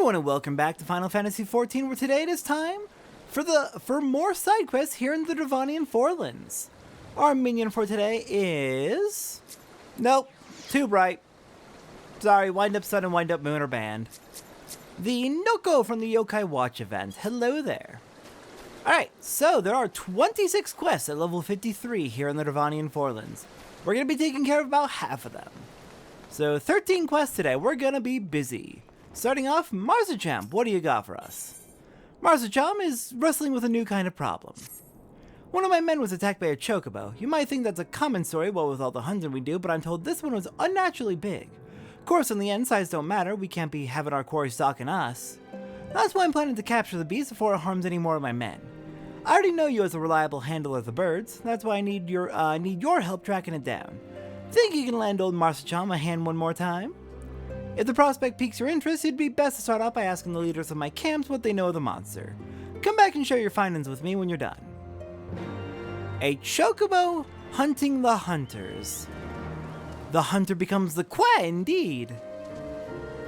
everyone, and welcome back to Final Fantasy XIV, where today it is time for more side quests here in the Devonian Forelands. Our minion for today is... Nope, too bright. Sorry, Wind Up Sun and Wind Up Moon are banned. The Noko from the Yokai Watch event. Hello there. Alright, so there are 26 quests at level 53 here in the Devonian Forelands. We're going to be taking care of about half of them. So 13 quests today, we're going to be busy. Starting off, Marzacham, what do you got for us? Marzacham is wrestling with a new kind of problem. One of my men was attacked by a Chocobo. You might think that's a common story, well, with all the hunting we do, but I'm told this one was unnaturally big. Of course, in the end, size don't matter. We can't be having our quarry stalking us. That's why I'm planning to capture the beast before it harms any more of my men. I already know you as a reliable handler of the birds. That's why I need your help tracking it down. Think you can land old Marzacham a hand one more time? If the prospect piques your interest, it'd be best to start out by asking the leaders of my camps what they know of the monster. Come back and share your findings with me when you're done. A Chocobo hunting the hunters. The hunter becomes the Kweh, indeed.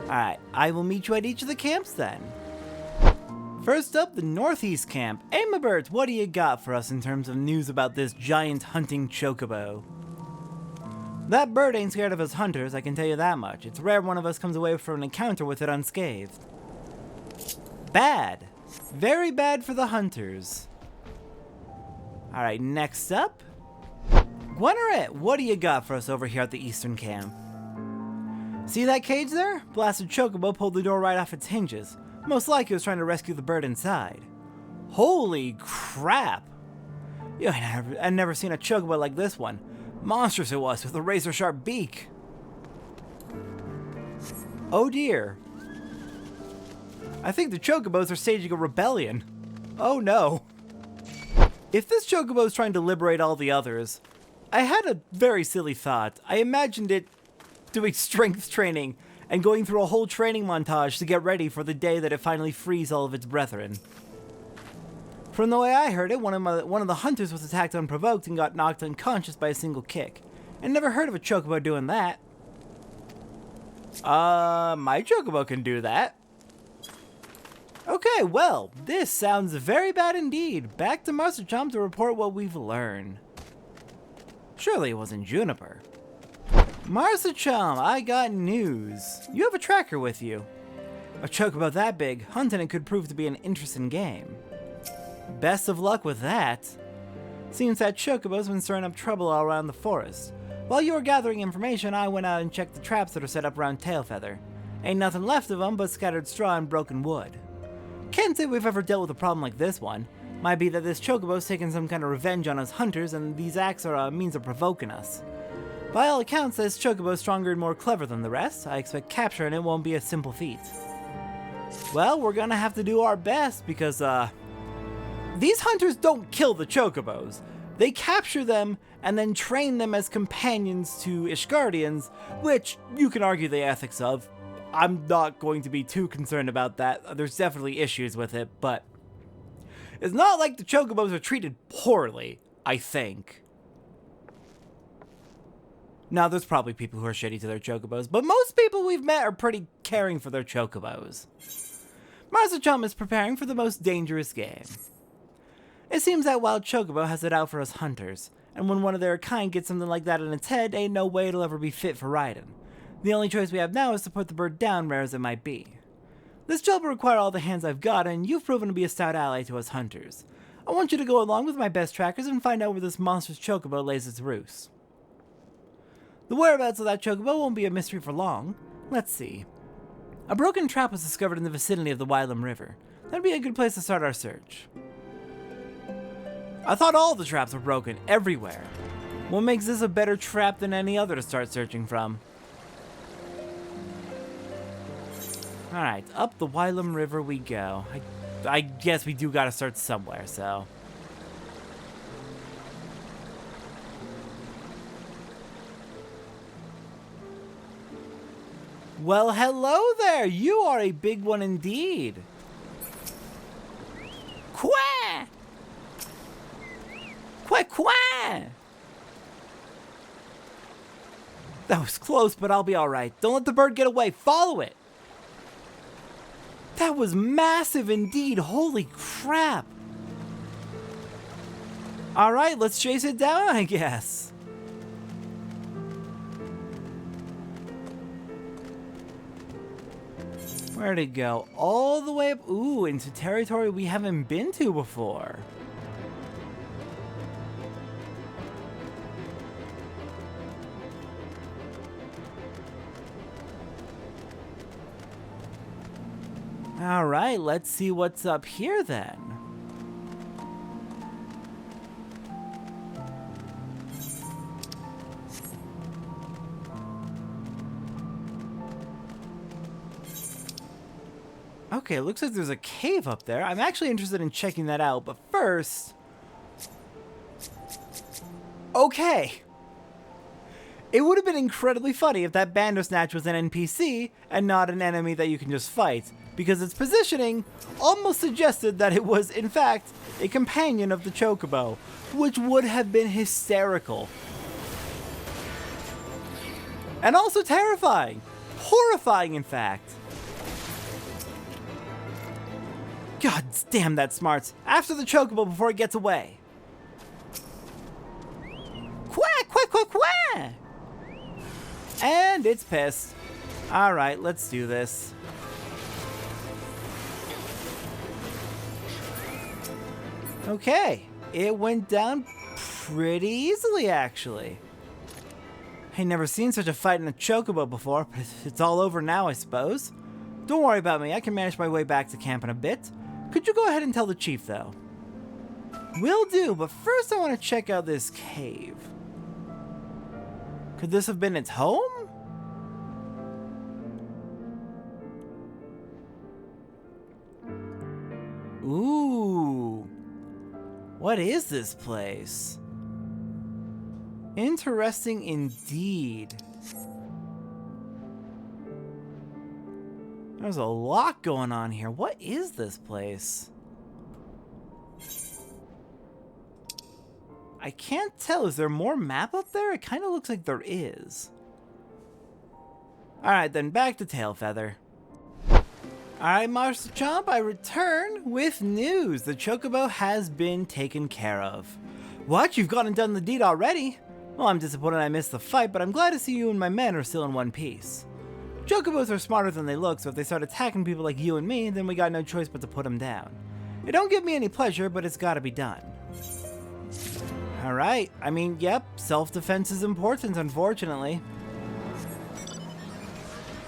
Alright, I will meet you at each of the camps then. First up, the Northeast Camp. Aima Birds, what do you got for us in terms of news about this giant hunting Chocobo? That bird ain't scared of us hunters, I can tell you that much. It's rare one of us comes away from an encounter with it unscathed. Bad. Very bad for the hunters. Alright, next up. Gweneret, what do you got for us over here at the Eastern Camp? See that cage there? Blasted Chocobo pulled the door right off its hinges. Most likely it was trying to rescue the bird inside. Holy crap! Yeah, I've never seen a Chocobo like this one. Monstrous it was, with a razor-sharp beak. Oh dear. I think the Chocobos are staging a rebellion. Oh no. If this Chocobo is trying to liberate all the others, I had a very silly thought. I imagined it doing strength training and going through a whole training montage to get ready for the day that it finally frees all of its brethren. From the way I heard it, one of the hunters was attacked unprovoked and got knocked unconscious by a single kick. I never heard of a Chocobo doing that. My Chocobo can do that. Okay, well, this sounds very bad indeed. Back to Marzacham to report what we've learned. Surely it wasn't Juniper. Marzacham, I got news. You have a tracker with you. A Chocobo that big, hunting it could prove to be an interesting game. Best of luck with that. Seems that Chocobo's been stirring up trouble all around the forest. While you were gathering information, I went out and checked the traps that are set up around Tailfeather. Ain't nothing left of them but scattered straw and broken wood. Can't say we've ever dealt with a problem like this one. Might be that this Chocobo's taking some kind of revenge on us hunters, and these acts are a means of provoking us. By all accounts, this Chocobo's stronger and more clever than the rest. I expect capturing it won't be a simple feat. Well, we're gonna have to do our best because, these hunters don't kill the Chocobos. They capture them and then train them as companions to Ishgardians, which you can argue the ethics of. I'm not going to be too concerned about that. There's definitely issues with it, but it's not like the Chocobos are treated poorly, I think. Now, there's probably people who are shitty to their Chocobos, but most people we've met are pretty caring for their Chocobos. Marzacham is preparing for the most dangerous game. It seems that wild Chocobo has it out for us hunters, and when one of their kind gets something like that in its head, ain't no way it'll ever be fit for riding. The only choice we have now is to put the bird down, rare as it might be. This job will require all the hands I've got, and you've proven to be a stout ally to us hunters. I want you to go along with my best trackers and find out where this monstrous Chocobo lays its roost. The whereabouts of that Chocobo won't be a mystery for long. Let's see. A broken trap was discovered in the vicinity of the Wylam River. That'd be a good place to start our search. I thought all the traps were broken, everywhere. What makes this a better trap than any other to start searching from? Alright, up the Wylam River we go. I guess we do gotta start somewhere, so... Well, hello there! You are a big one indeed! Kweh! Kweh, kweh! That was close, but I'll be alright. Don't let the bird get away. Follow it! That was massive indeed. Holy crap. Alright, let's chase it down, I guess. Where'd it go? All the way up, ooh, into territory we haven't been to before. Alright, let's see what's up here then. Okay, looks like there's a cave up there. I'm actually interested in checking that out, but first... Okay! It would have been incredibly funny if that Bandersnatch was an NPC and not an enemy that you can just fight, because its positioning almost suggested that it was, in fact, a companion of the Chocobo, which would have been hysterical. And also terrifying. Horrifying, in fact. God damn, that smarts. After the Chocobo before it gets away. Kweh, kweh, kweh, kweh! And it's pissed. Alright, let's do this. Okay, it went down pretty easily, actually. I've never seen such a fight in a Chocobo before, but it's all over now, I suppose. Don't worry about me, I can manage my way back to camp in a bit. Could you go ahead and tell the chief, though? Will do, but first I want to check out this cave. Could this have been its home? Ooh. What is this place? Interesting indeed. There's a lot going on here. What is this place? I can't tell. Is there more map up there? It kind of looks like there is. Alright, then back to Tailfeather. Alright, Master Chomp, I return with news. The Chocobo has been taken care of. What? You've gone and done the deed already? Well, I'm disappointed I missed the fight, but I'm glad to see you and my men are still in one piece. Chocobos are smarter than they look, so if they start attacking people like you and me, then we got no choice but to put them down. It don't give me any pleasure, but it's gotta be done. Alright, I mean, yep, self-defense is important, unfortunately.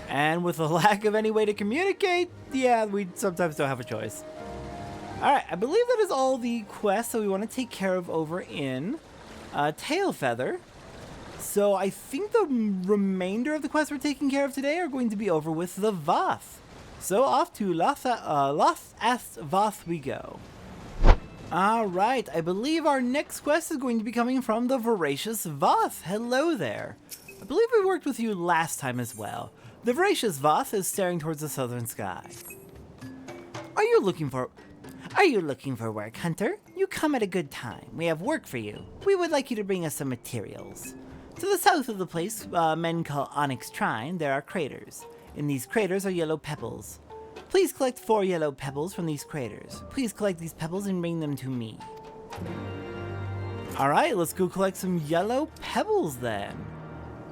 And with a lack of any way to communicate, yeah, we sometimes don't have a choice. Alright, I believe that is all the quests that we want to take care of over in Tailfeather. So I think the remainder of the quests we're taking care of today are going to be over with the Vath. So off to Vath we go. Alright, I believe our next quest is going to be coming from the voracious Vath. Hello there. I believe we worked with you last time as well. The voracious Vath is staring towards the southern sky. Are you looking for work, Hunter? You come at a good time. We have work for you. We would like you to bring us some materials. To the south of the place men call Onyx Shrine, there are craters. In these craters are yellow pebbles. Please collect 4 yellow pebbles from these craters. Please collect these pebbles and bring them to me. Alright, let's go collect some yellow pebbles then.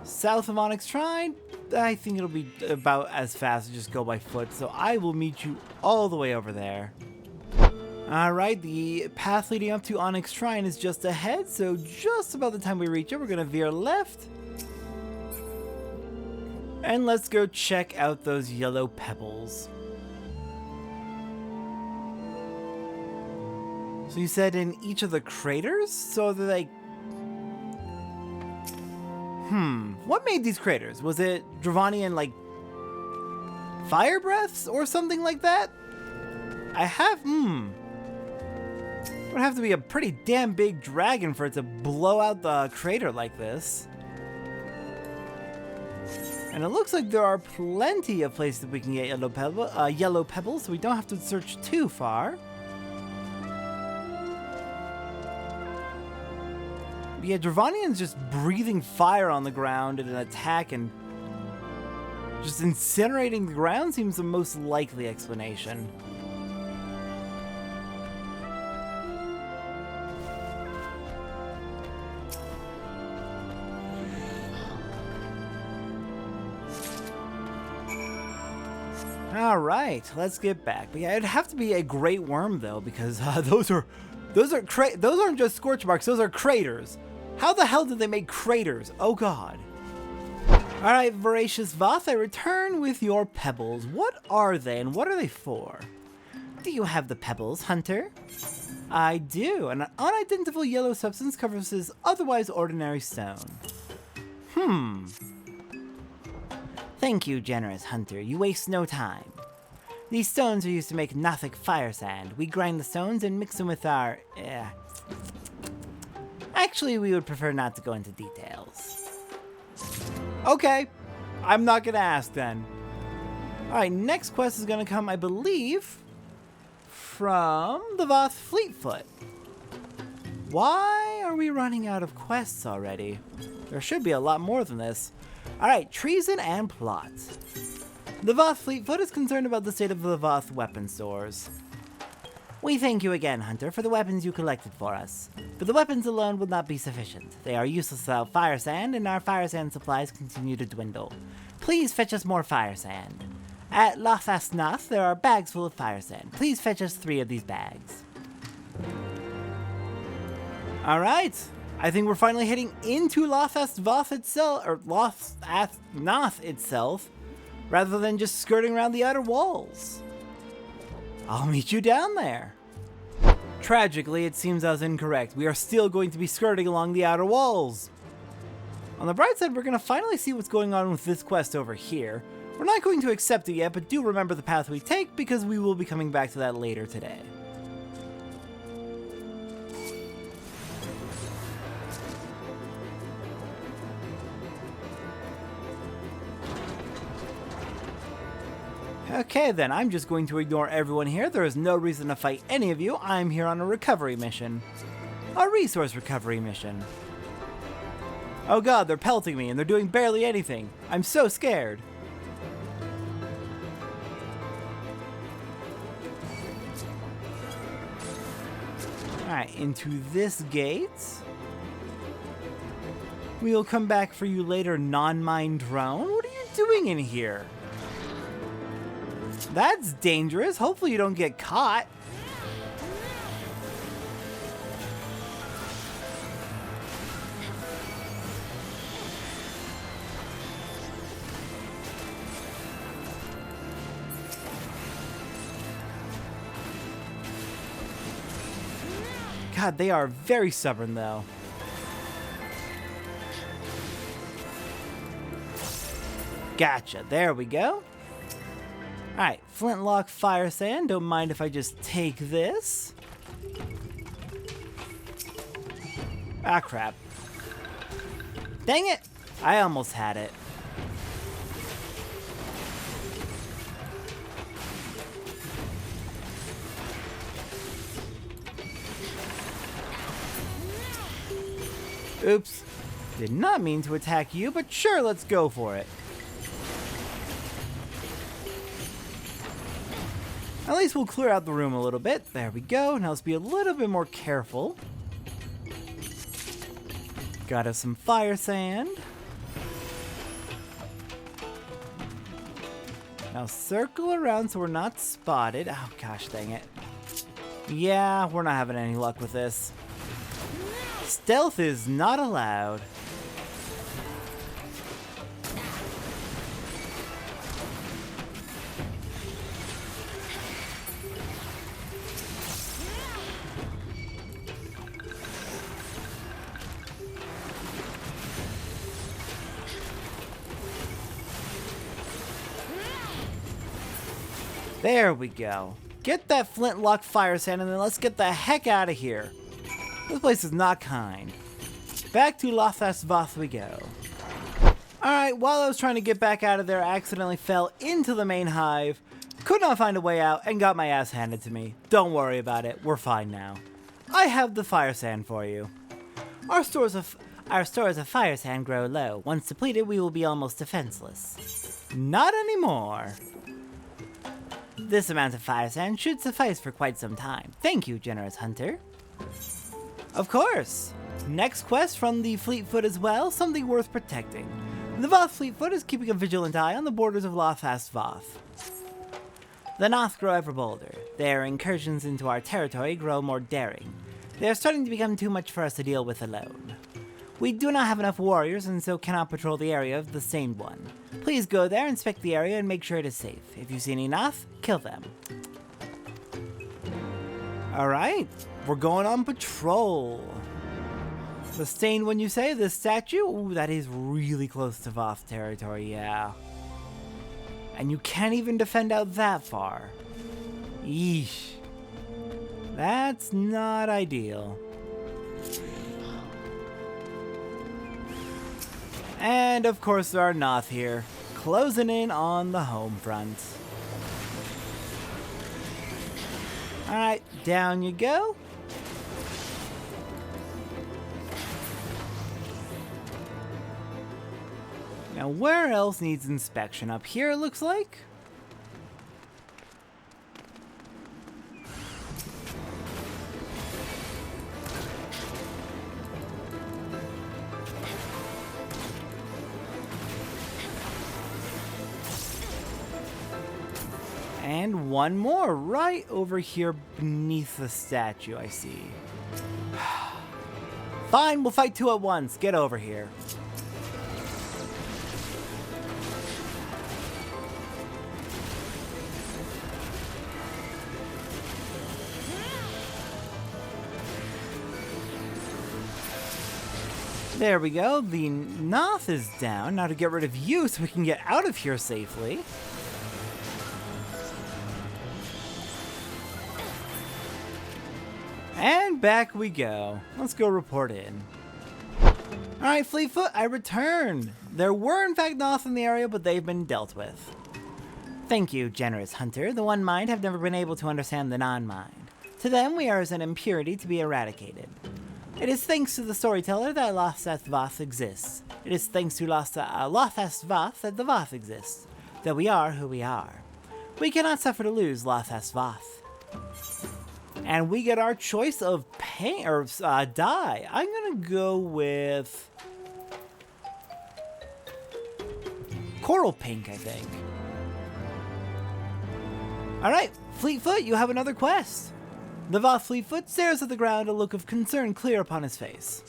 South of Onyx Shrine, I think it'll be about as fast as just go by foot, so I will meet you all the way over there. Alright, the path leading up to Onyx Shrine is just ahead, so just about the time we reach it, we're going to veer left. And let's go check out those yellow pebbles. So you said in each of the craters? So they're like... What made these craters? Was it Dravanian, like, fire breaths or something like that? It would have to be a pretty damn big dragon for it to blow out the crater like this. And it looks like there are plenty of places we can get yellow pebbles, so we don't have to search too far. Yeah, Dravanian's just breathing fire on the ground in an attack and Just incinerating the ground seems the most likely explanation. All right, let's get back. But yeah, it'd have to be a great worm though, because those aren't just scorch marks. Those are craters. How the hell did they make craters? Oh God. All right, voracious Vath, I return with your pebbles. What are they, and what are they for? Do you have the pebbles, Hunter? I do. An unidentifiable yellow substance covers this otherwise ordinary stone. Thank you, generous Hunter. You waste no time. These stones are used to make Nothic fire sand. We grind the stones and mix them with our... Actually, we would prefer not to go into details. Okay. I'm not gonna ask then. Alright, next quest is gonna come, I believe, from the Vath Fleetfoot. Why are we running out of quests already? There should be a lot more than this. Alright, Treason and Plot. The Vath Fleetfoot is concerned about the state of the Vath weapon stores. We thank you again, Hunter, for the weapons you collected for us. But the weapons alone will not be sufficient. They are useless without fire sand, and our fire sand supplies continue to dwindle. Please fetch us more fire sand. At Vath, there are bags full of fire sand. Please fetch us 3 of these bags. Alright. I think we're finally heading into Vath itself, or Vath itself, rather than just skirting around the outer walls. I'll meet you down there. Tragically, it seems I was incorrect. We are still going to be skirting along the outer walls. On the bright side, we're going to finally see what's going on with this quest over here. We're not going to accept it yet, but do remember the path we take because we will be coming back to that later today. Okay then, I'm just going to ignore everyone here. There is no reason to fight any of you. I'm here on a recovery mission. A resource recovery mission. Oh God, they're pelting me and they're doing barely anything. I'm so scared. Alright, into this gate. We'll come back for you later, non-mine drone. What are you doing in here? That's dangerous. Hopefully you don't get caught. God, they are very stubborn though. Gotcha. There we go. Alright, flintlock fire sand. Don't mind if I just take this. Ah, crap. Dang it! I almost had it. Oops. Did not mean to attack you, but sure, let's go for it. At least we'll clear out the room a little bit. There we go. Now let's be a little bit more careful. Got us some fire sand. Now circle around so we're not spotted. Oh gosh, dang it. Yeah, we're not having any luck with this. Stealth is not allowed. There we go. Get that flintlock fire sand and then let's get the heck out of here. This place is not kind. Back to Vath we go. Alright, while I was trying to get back out of there, I accidentally fell into the main hive, could not find a way out, and got my ass handed to me. Don't worry about it, we're fine now. I have the fire sand for you. Our stores of fire sand grow low. Once depleted, we will be almost defenseless. Not anymore. This amount of fire sand should suffice for quite some time. Thank you, generous hunter. Of course. Next quest from the Fleetfoot as well, something worth protecting. The Vath Fleetfoot is keeping a vigilant eye on the borders of Vath. The Noth grow ever bolder. Their incursions into our territory grow more daring. They are starting to become too much for us to deal with alone. We do not have enough warriors and so cannot patrol the area of the Stained One. Please go there, inspect the area, and make sure it is safe. If you see any Noth, kill them. Alright, we're going on patrol. The Stained One, you say? This statue? Ooh, that is really close to Vath territory, yeah. And you can't even defend out that far. Yeesh. That's not ideal. And of course there are Noth here, closing in on the home front. Alright, down you go. Now where else needs inspection? Up here it looks like? And one more right over here beneath the statue, I see. Fine, we'll fight two at once. Get over here. There we go. The Noth is down. Now to get rid of you so we can get out of here safely. And back we go. Let's go report in. Alright, Fleetfoot, I returned. There were in fact Noth in the area, but they've been dealt with. Thank you, generous hunter. The One Mind have never been able to understand the Non-Mind. To them, we are as an impurity to be eradicated. It is thanks to the storyteller that Vath exists. It is thanks to Vath that the Vath exists. That we are who we are. We cannot suffer to lose Vath. And we get our choice of paint or dye. I'm gonna go with coral pink, I think. Alright, Fleetfoot, you have another quest. The Vath Fleetfoot stares at the ground, a look of concern clear upon his face.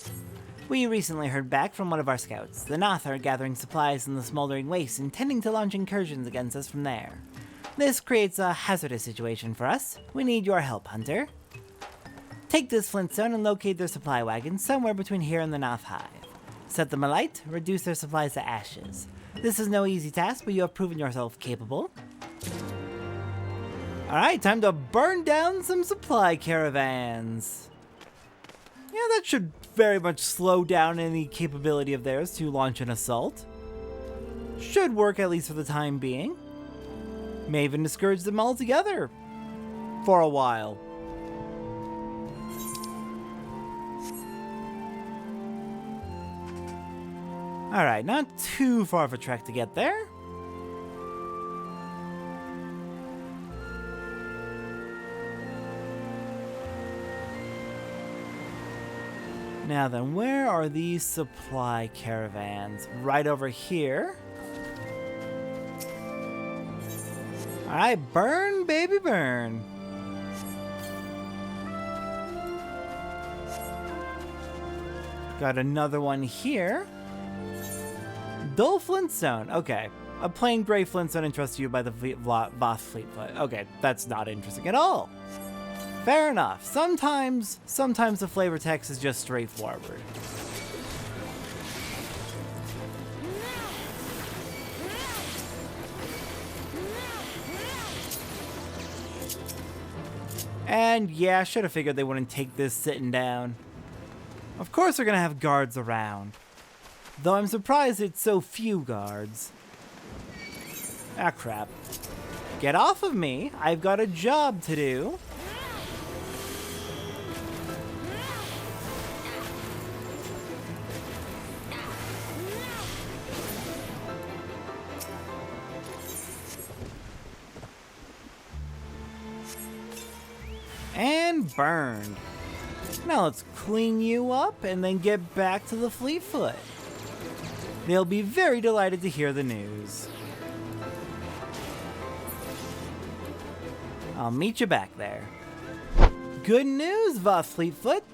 We recently heard back from one of our scouts. The Noth are gathering supplies in the smoldering waste, intending to launch incursions against us from there. This creates a hazardous situation for us. We need your help, hunter. Take this flintstone and locate their supply wagon somewhere between here and the Noth Hive. Set them alight, reduce their supplies to ashes. This is no easy task, but you have proven yourself capable. Alright, time to burn down some supply caravans. Yeah, that should very much slow down any capability of theirs to launch an assault. Should work at least for the time being. May even discourage them altogether. For a while. Alright, not too far of a trek to get there. Now then, where are these supply caravans? Right over here. Alright, burn, baby, burn. Got another one here. Dull flintstone. Okay. A plain gray flintstone interests you by the Vath Fleetfoot. Okay, that's not interesting at all. Fair enough. Sometimes the flavor text is just straightforward. And yeah, I should have figured they wouldn't take this sitting down. Of course they're gonna have guards around. Though I'm surprised it's so few guards. Ah, crap. Get off of me. I've got a job to do. burned. Now let's clean you up and then get back to the Fleetfoot. They'll be very delighted to hear the news. I'll meet you back there. Good news, Vath Fleetfoot.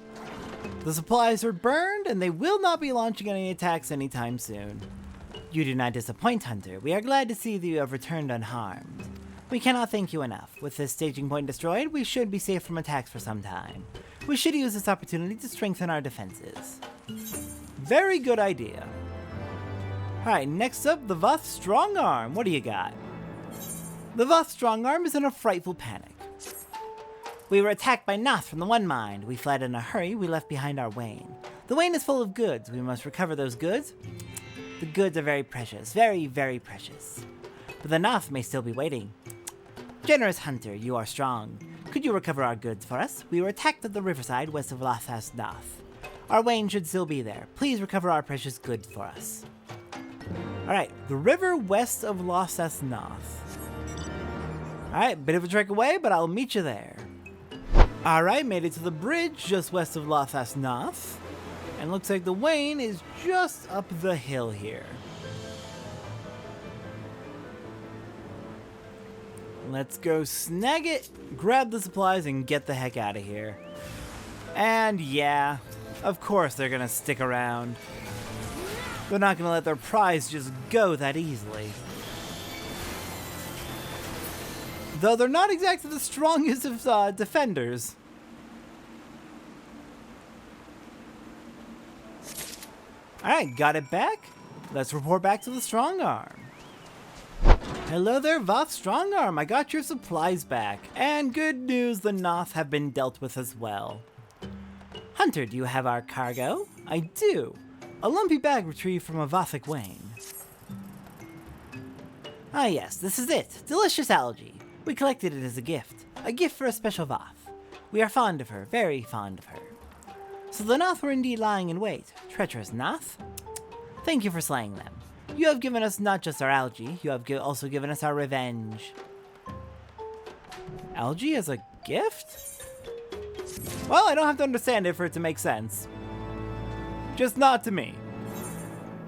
The supplies are burned and they will not be launching any attacks anytime soon. You do not disappoint, Hunter. We are glad to see that you have returned unharmed. We cannot thank you enough. With this staging point destroyed, we should be safe from attacks for some time. We should use this opportunity to strengthen our defenses. Very good idea. Alright, next up, the Vath Strongarm. What do you got? The Vath Strongarm is in a frightful panic. We were attacked by Nath from the One Mind. We fled in a hurry. We left behind our Wayne. The Wayne is full of goods. We must recover those goods. The goods are very precious. Very, very precious. But the Nath may still be waiting. Generous Hunter, you are strong. Could you recover our goods for us? We were attacked at the riverside west of Lothas Nath. Our Wayne should still be there. Please recover our precious goods for us. Alright, the river west of Lothas Nath. Alright, bit of a trek away, but I'll meet you there. Alright, made it to the bridge just west of Lothas Nath. And looks like the Wayne is just up the hill here. Let's go snag it, grab the supplies, and get the heck out of here. And yeah, of course they're gonna stick around. They're not gonna let their prize just go that easily. Though they're not exactly the strongest of defenders. Alright, got it back. Let's report back to the Strongarm. Hello there, Vath Strongarm. I got your supplies back. And good news, the Nath have been dealt with as well. Hunter, do you have our cargo? I do. A lumpy bag retrieved from a Vathic Wayne. Ah yes, this is it. Delicious algae. We collected it as a gift. A gift for a special Vath. We are fond of her, very fond of her. So the Nath were indeed lying in wait. Treacherous Nath? Thank you for slaying them. You have given us not just our algae, you have also given us our revenge. Algae as a gift? Well, I don't have to understand it for it to make sense. Just not to me.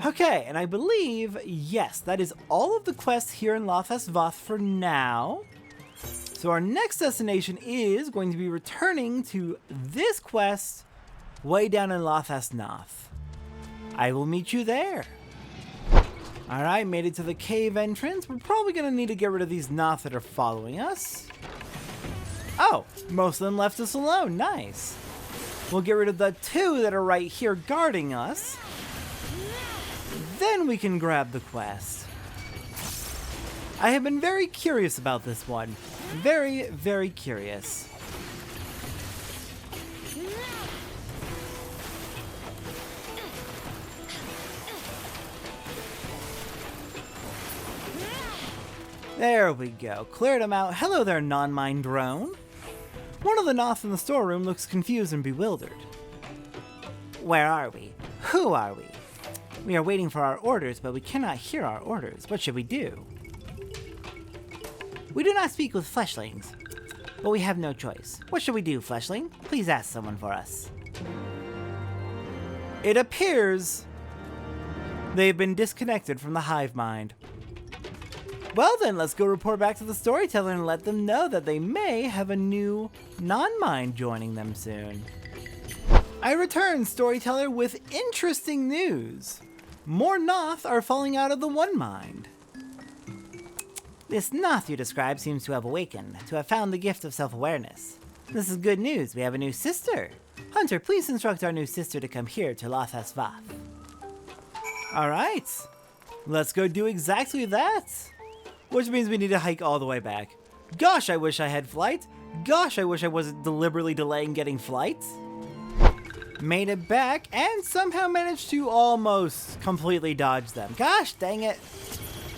Okay, and I believe, yes, that is all of the quests here in Lothas Vath for now. So our next destination is going to be returning to this quest way down in Lothas Nath. I will meet you there. Alright, made it to the cave entrance. We're probably going to need to get rid of these Nath that are following us. Oh, most of them left us alone. Nice. We'll get rid of the two that are right here guarding us. Then we can grab the quest. I have been very curious about this one. Very, very curious. There we go. Cleared him out. Hello there, non-mind drone. One of the Nath in the storeroom looks confused and bewildered. Where are we? Who are we? We are waiting for our orders, but we cannot hear our orders. What should we do? We do not speak with fleshlings, but we have no choice. What should we do, fleshling? Please ask someone for us. It appears they've been disconnected from the hive mind. Well then, let's go report back to the storyteller and let them know that they may have a new non-mind joining them soon. I return, storyteller, with interesting news. More Nath are falling out of the One Mind. This Nath you describe seems to have awakened, to have found the gift of self-awareness. This is good news. We have a new sister. Hunter, please instruct our new sister to come here to Lothas Vath. Alright, let's go do exactly that. Which means we need to hike all the way back. Gosh, I wish I had flight. Gosh, I wish I wasn't deliberately delaying getting flight. Made it back and somehow managed to almost completely dodge them. Gosh, dang it.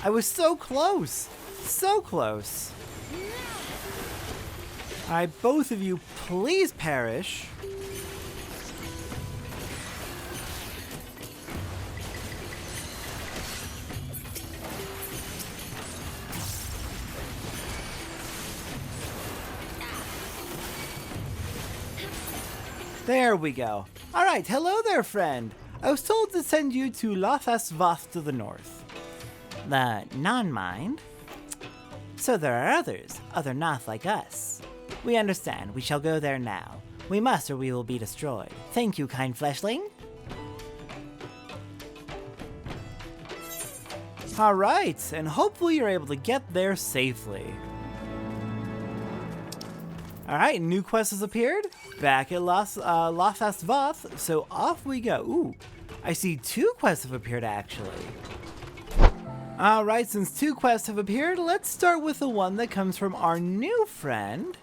I was so close. So close. Alright, both of you, please perish. There we go. Alright, hello there, friend. I was told to send you to Vath to the north. The non-mind? So there are others, other Noth like us. We understand. We shall go there now. We must, or we will be destroyed. Thank you, kind fleshling. Alright, and hopefully you're able to get there safely. Alright, new quest has appeared. Back at Vath, so off we go. Ooh, I see 2 quests have appeared actually. Alright, since 2 quests have appeared, let's start with the one that comes from our new friend,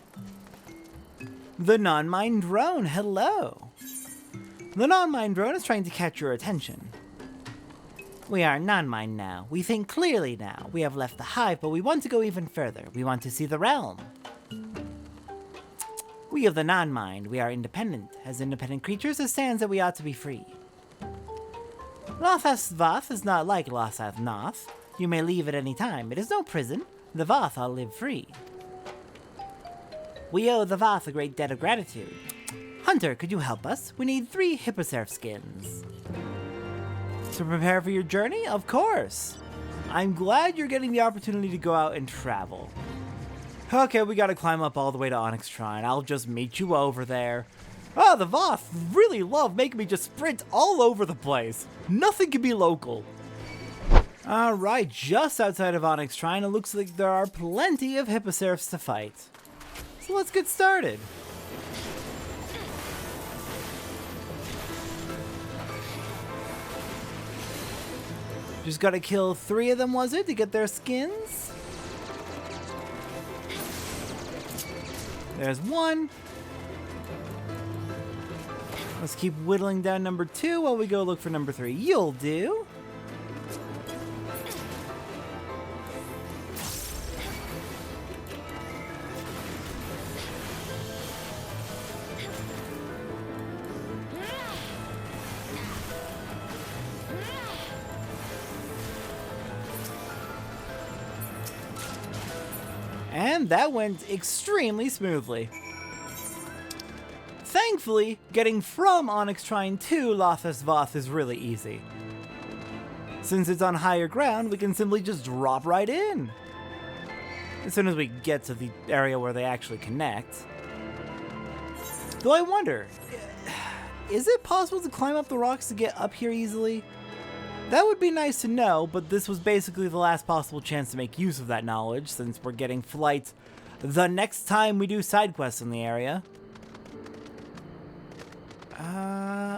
the non-mind drone. Hello. The non-mind drone is trying to catch your attention. We are non-mind now. We think clearly now. We have left the hive, but we want to go even further. We want to see the realm. We of the non-mind, we are independent. As independent creatures, it stands that we ought to be free. Vath is not like Noth. You may leave at any time. It is no prison. The Vath all live free. We owe the Vath a great debt of gratitude. Hunter, could you help us? We need 3 hippocerf skins. To prepare for your journey? Of course. I'm glad you're getting the opportunity to go out and travel. Okay, we gotta climb up all the way to Onyx Shrine. I'll just meet you over there. Ah, the Vath really love making me just sprint all over the place. Nothing can be local. Alright, just outside of Onyx Shrine, it looks like there are plenty of hippocerfs to fight. So let's get started. Just gotta kill 3 of them, was it, to get their skins? There's 1. Let's keep whittling down number 2 while we go look for number 3. You'll do. And that went extremely smoothly. Thankfully, getting from Onyx Shrine to Vath is really easy. Since it's on higher ground, we can simply just drop right in. As soon as we get to the area where they actually connect. Though I wonder, is it possible to climb up the rocks to get up here easily? That would be nice to know, but this was basically the last possible chance to make use of that knowledge, since we're getting flight the next time we do side quests in the area.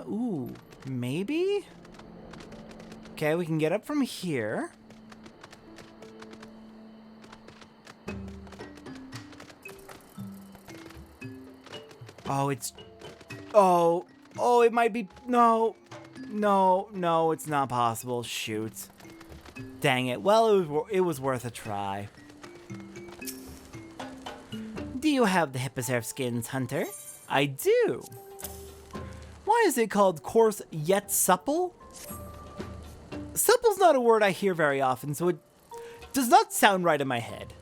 Ooh, maybe? Okay, we can get up from here. Oh, it might be, no, it's not possible, shoot. Dang it, well, it was worth a try. Do you have the hippocerf skins, Hunter? I do. Why is it called coarse yet supple? Supple's not a word I hear very often, so it does not sound right in my head.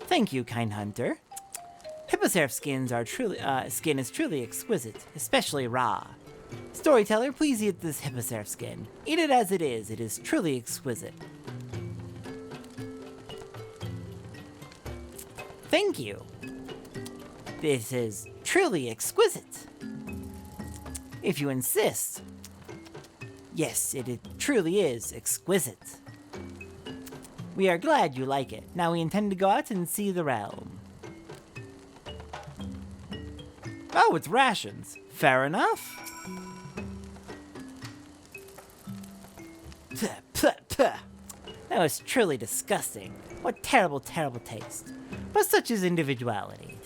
Thank you, kind Hunter. Hippocerf skins are skin is truly exquisite, especially raw. Storyteller, please eat this hippocerf skin. Eat it as it is truly exquisite. Thank you. This is truly exquisite. If you insist. Yes, it truly is exquisite. We are glad you like it. Now we intend to go out and see the realm. Oh, it's rations. Fair enough. That was truly disgusting. What terrible, terrible taste. But such is individuality.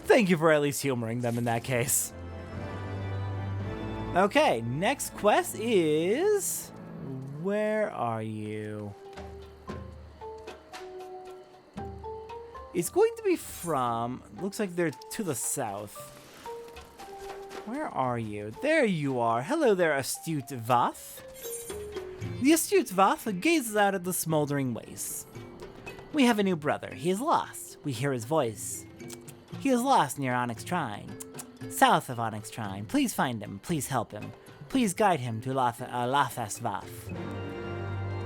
Thank you for at least humoring them in that case. Okay, next quest is... Where are you? It's going to be from... Looks like they're to the south. Where are you? There you are. Hello there, astute Vath. The astute Vath gazes out at the smoldering wastes. We have a new brother. He is lost. We hear his voice. He is lost near Onyx Shrine. south of Onyx Shrine. Please find him. Please help him. Please guide him to Vath.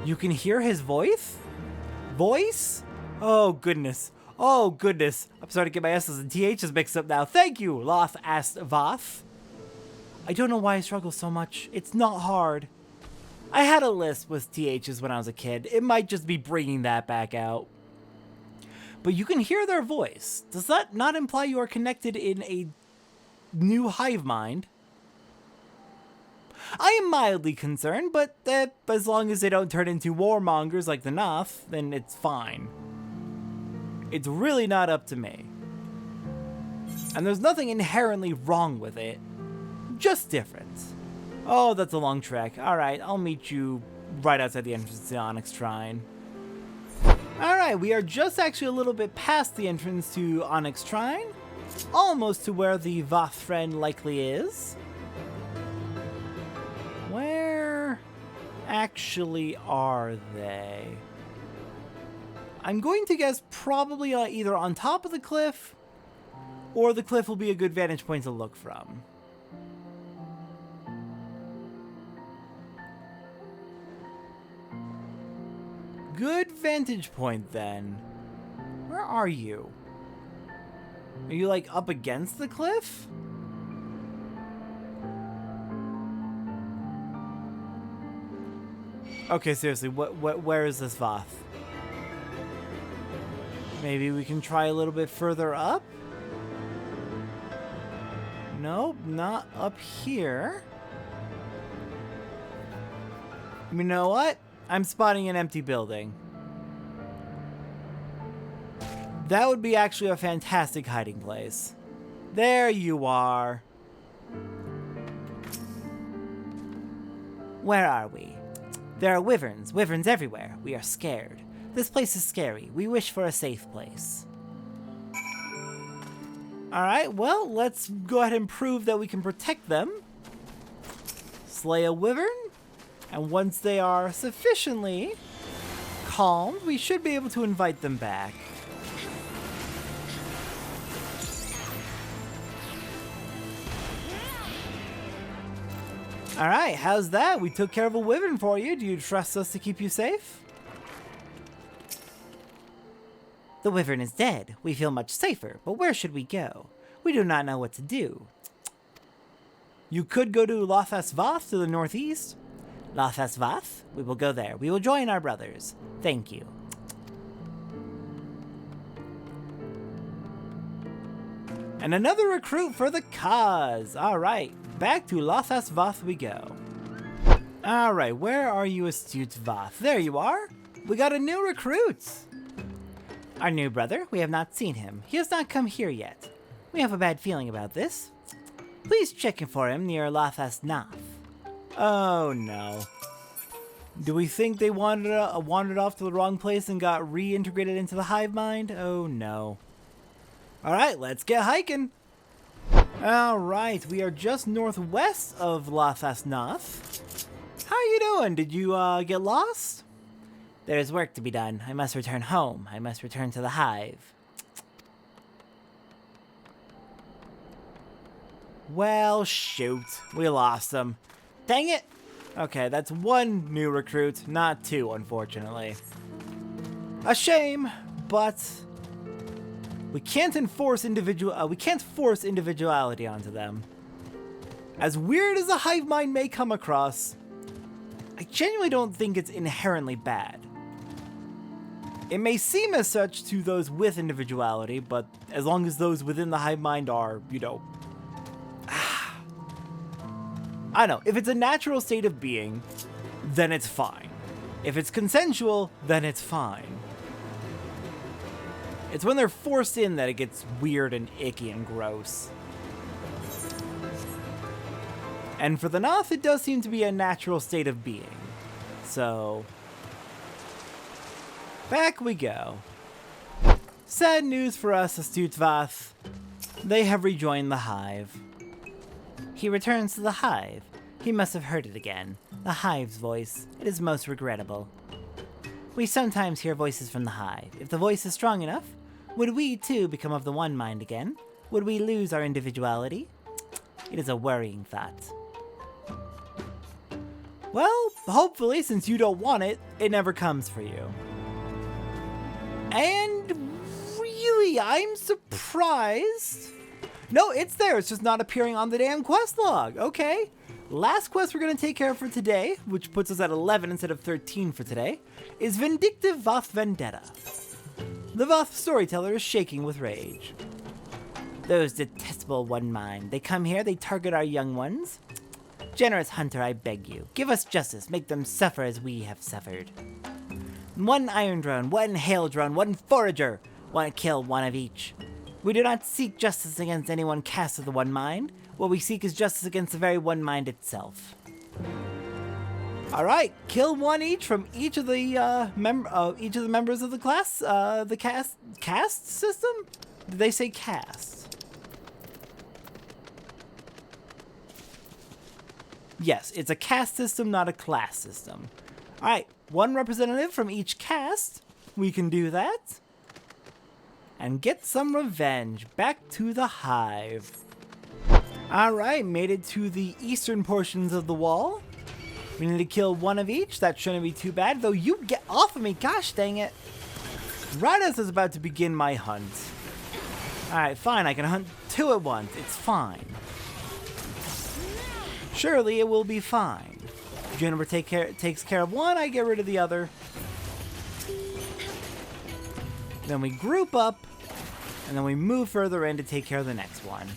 You can hear his voice? Voice? Oh, goodness. Oh, goodness. I'm starting to get my S's and TH's mixed up now. Thank you, Vath. I don't know why I struggle so much. It's not hard. I had a list with THs when I was a kid. It might just be bringing that back out. But you can hear their voice. Does that not imply you are connected in a new hive mind? I am mildly concerned, but as long as they don't turn into warmongers like the Vath, then it's fine. It's really not up to me. And there's nothing inherently wrong with it. Just different. Oh, that's a long trek. Alright, I'll meet you right outside the entrance to the Onyx Shrine. Alright, we are just actually a little bit past the entrance to Onyx Shrine. Almost to where the Vath friend likely is. Where actually are they? I'm going to guess probably either on top of the cliff, or the cliff will be a good vantage point to look from. Good vantage point, then. Where are you? Are you, like, up against the cliff? Okay, seriously, where is this Vath? Maybe we can try a little bit further up? Nope, not up here. You know what? I'm spotting an empty building. That would be actually a fantastic hiding place. There you are. Where are we? There are wyverns everywhere. We are scared. This place is scary. We wish for a safe place. Alright, well, let's go ahead and prove that we can protect them. Slay a wyvern. And once they are sufficiently calmed, we should be able to invite them back. Alright, how's that? We took care of a wyvern for you. Do you trust us to keep you safe? The wyvern is dead. We feel much safer, but where should we go? We do not know what to do. You could go to Vath to the northeast. Vath? We will go there. We will join our brothers. Thank you. And another recruit for the cause. Alright, back to Vath we go. Alright, where are you, astute Vath? There you are. We got a new recruit. Our new brother, we have not seen him. He has not come here yet. We have a bad feeling about this. Please check in for him near Vath. Oh no. Do we think they wandered off to the wrong place and got reintegrated into the hive mind? Oh no. Alright, let's get hiking. Alright, we are just northwest of Vath. How you doing? Did you get lost? There is work to be done. I must return home. I must return to the hive. Well, shoot. We lost them. Dang it! Okay, that's one new recruit, not two, unfortunately. A shame, but we can't force individuality onto them. As weird as a hive mind may come across, I genuinely don't think it's inherently bad. It may seem as such to those with individuality, but as long as those within the hive mind are, you know, I don't know. If it's a natural state of being, then it's fine. If it's consensual, then it's fine. It's when they're forced in that it gets weird and icky and gross. And for the Vath, it does seem to be a natural state of being. So, back we go. Sad news for us, astute Vath. They have rejoined the hive. He returns to the hive. He must have heard it again. The hive's voice. It is most regrettable. We sometimes hear voices from the hive. If the voice is strong enough, would we too become of the one mind again? Would we lose our individuality? It is a worrying thought. Well, hopefully, since you don't want it, it never comes for you. And really, I'm surprised. No, it's there. It's just not appearing on the damn quest log. Okay. Last quest we're going to take care of for today, which puts us at 11 instead of 13 for today, is Vindictive Vath Vendetta. The Vath storyteller is shaking with rage. Those detestable one mind. They come here, they target our young ones. Generous hunter, I beg you, give us justice, make them suffer as we have suffered. One iron drone, one hail drone, one forager, one kill, one of each. We do not seek justice against any one cast of the one mind. What we seek is justice against the very one mind itself. Alright, kill one each from each of the members of the class, the caste system? Did they say caste? Yes, it's a caste system, not a class system. Alright, one representative from each caste. We can do that. And get some revenge. Back to the hive. Alright, made it to the eastern portions of the wall. We need to kill one of each. That shouldn't be too bad. Though you get off of me, gosh dang it. Right as I was about to begin my hunt. Alright, fine, I can hunt two at once. It's fine. Surely it will be fine. Juniper takes care of one, I get rid of the other. Then we group up, and then we move further in to take care of the next one.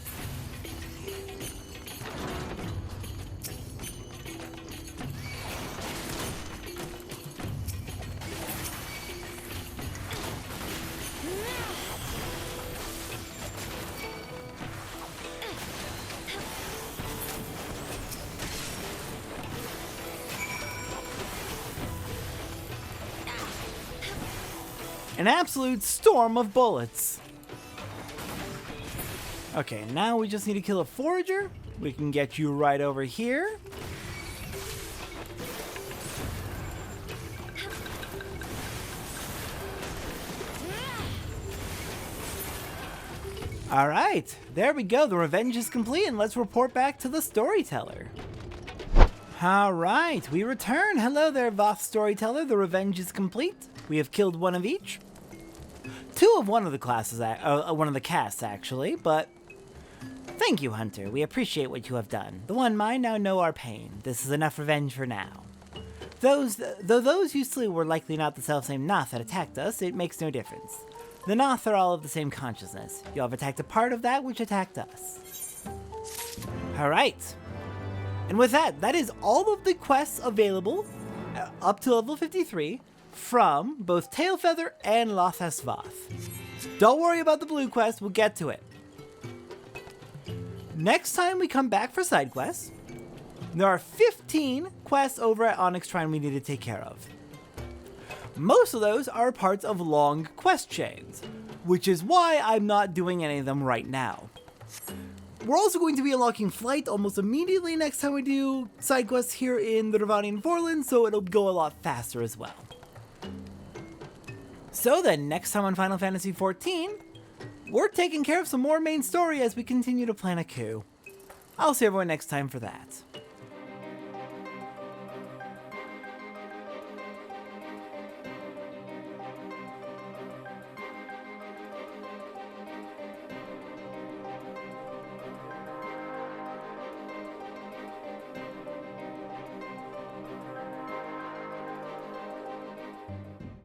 An absolute storm of bullets. Okay, now we just need to kill a forager. We can get you right over here. Alright, there we go. The revenge is complete, and let's report back to the storyteller. Alright, we return. Hello there, Vath storyteller. The revenge is complete. We have killed one of each. Two of one of the classes, one of the casts actually, but thank you, Hunter. We appreciate what you have done. The one mind now know our pain. This is enough revenge for now. Though those you slew were likely not the selfsame Nath that attacked us, it makes no difference. The Nath are all of the same consciousness. You have attacked a part of that which attacked us. Alright. And with that, that is all of the quests available up to level 53. From both Tailfeather and Lothas Vath. Don't worry about the blue quest, we'll get to it. Next time we come back for side quests, there are 15 quests over at Onyx Shrine we need to take care of. Most of those are parts of long quest chains, which is why I'm not doing any of them right now. We're also going to be unlocking Flight almost immediately next time we do side quests here in the Devonian Forelands, so it'll go a lot faster as well. So then, next time on Final Fantasy XIV, we're taking care of some more main story as we continue to plan a coup. I'll see everyone next time for that.